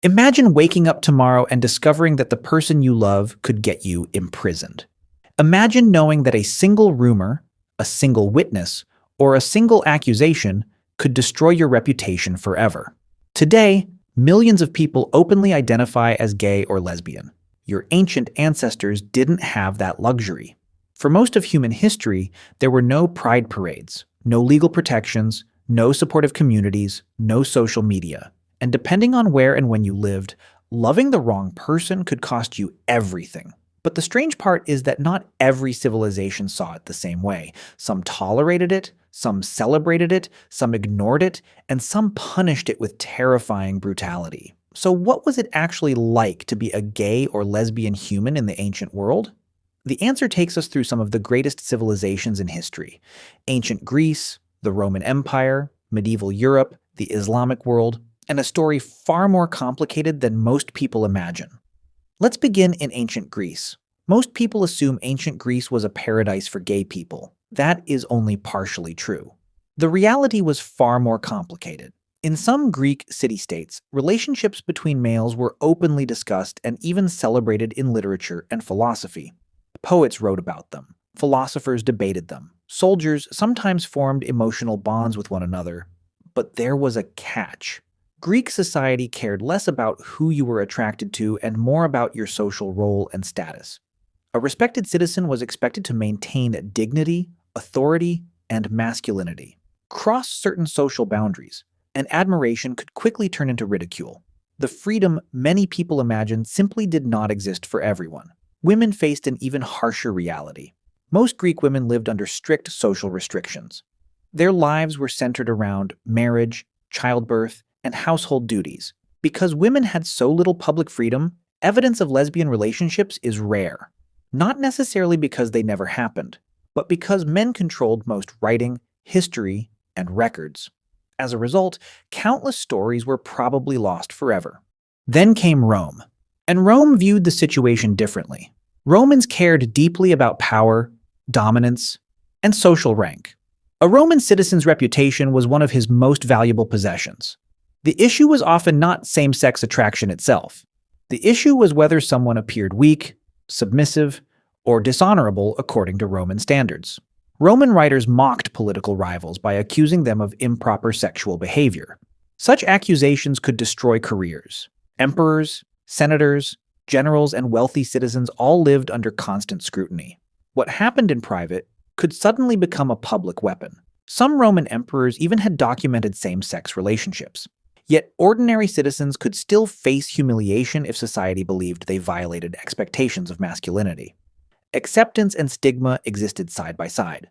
Imagine waking up tomorrow and discovering that the person you love could get you imprisoned. Imagine knowing that a single rumor, a single witness, or a single accusation could destroy your reputation forever. Today, millions of people openly identify as gay or lesbian. Your ancient ancestors didn't have that luxury. For most of human history, there were no pride parades, no legal protections, no supportive communities, no social media. And depending on where and when you lived, loving the wrong person could cost you everything. But the strange part is that not every civilization saw it the same way. Some tolerated it, some celebrated it, some ignored it, and some punished it with terrifying brutality. So what was it actually like to be a gay or lesbian human in the ancient world? The answer takes us through some of the greatest civilizations in history: ancient Greece, the Roman Empire, medieval Europe, the Islamic world, and a story far more complicated than most people imagine. Let's begin in ancient Greece. Most people assume ancient Greece was a paradise for gay people. That is only partially true. The reality was far more complicated. In some Greek city-states, relationships between males were openly discussed and even celebrated in literature and philosophy. Poets wrote about them. Philosophers debated them. Soldiers sometimes formed emotional bonds with one another. But there was a catch. Greek society cared less about who you were attracted to and more about your social role and status. A respected citizen was expected to maintain dignity, authority, and masculinity. Cross certain social boundaries, and admiration could quickly turn into ridicule. The freedom many people imagined simply did not exist for everyone. Women faced an even harsher reality. Most Greek women lived under strict social restrictions. Their lives were centered around marriage, childbirth, and household duties. Because women had so little public freedom, evidence of lesbian relationships is rare. Not necessarily because they never happened, but because men controlled most writing, history, and records. As a result, countless stories were probably lost forever. Then came Rome. And Rome viewed the situation differently. Romans cared deeply about power, dominance, and social rank. A Roman citizen's reputation was one of his most valuable possessions. The issue was often not same-sex attraction itself. The issue was whether someone appeared weak, submissive, or dishonorable according to Roman standards. Roman writers mocked political rivals by accusing them of improper sexual behavior. Such accusations could destroy careers. Emperors, senators, generals, and wealthy citizens all lived under constant scrutiny. What happened in private could suddenly become a public weapon. Some Roman emperors even had documented same-sex relationships. Yet ordinary citizens could still face humiliation if society believed they violated expectations of masculinity. Acceptance and stigma existed side by side.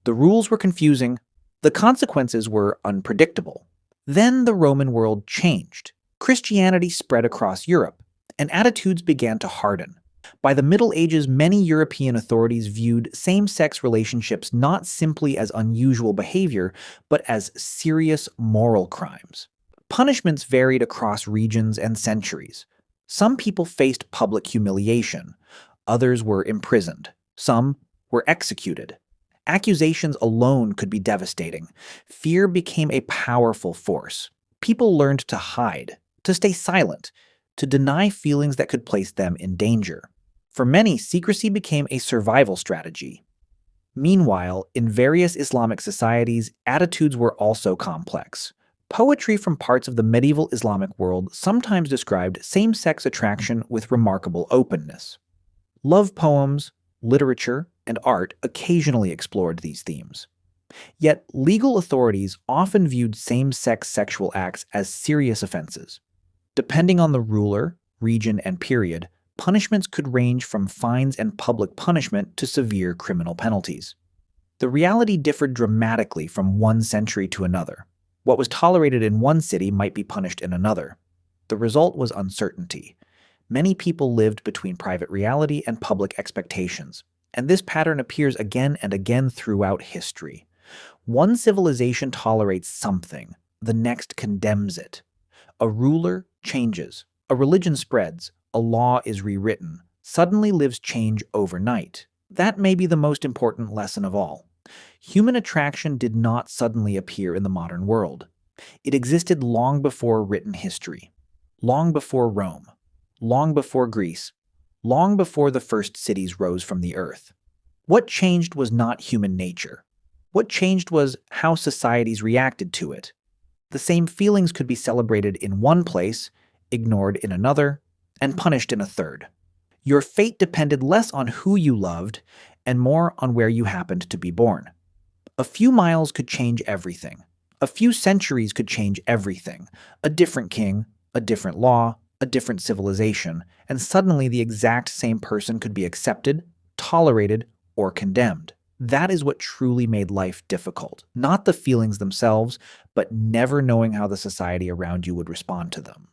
The rules were confusing, the consequences were unpredictable. Then the Roman world changed. Christianity spread across Europe, and attitudes began to harden. By the Middle Ages, many European authorities viewed same-sex relationships not simply as unusual behavior, but as serious moral crimes. Punishments varied across regions and centuries. Some people faced public humiliation. Others were imprisoned. Some were executed. Accusations alone could be devastating. Fear became a powerful force. People learned to hide, to stay silent, to deny feelings that could place them in danger. For many, secrecy became a survival strategy. Meanwhile, in various Islamic societies, attitudes were also complex. Poetry from parts of the medieval Islamic world sometimes described same-sex attraction with remarkable openness. Love poems, literature, and art occasionally explored these themes. Yet, legal authorities often viewed same-sex sexual acts as serious offenses. Depending on the ruler, region, and period, punishments could range from fines and public punishment to severe criminal penalties. The reality differed dramatically from one century to another. What was tolerated in one city might be punished in another. The result was uncertainty. Many people lived between private reality and public expectations, and this pattern appears again and again throughout history. One civilization tolerates something, the next condemns it. A ruler changes, a religion spreads, a law is rewritten. Suddenly lives change overnight. That may be the most important lesson of all. Human attraction did not suddenly appear in the modern world. It existed long before written history. long before Rome, long before Greece, long before the first cities rose from the earth. What changed was not human nature. What changed was how societies reacted to it. The same feelings could be celebrated in one place, ignored in another, and punished in a third. Your fate depended less on who you loved and more on where you happened to be born. A few miles could change everything. A few centuries could change everything. A different king, a different law, a different civilization, and suddenly the exact same person could be accepted, tolerated, or condemned. That is what truly made life difficult, not the feelings themselves, but never knowing how the society around you would respond to them.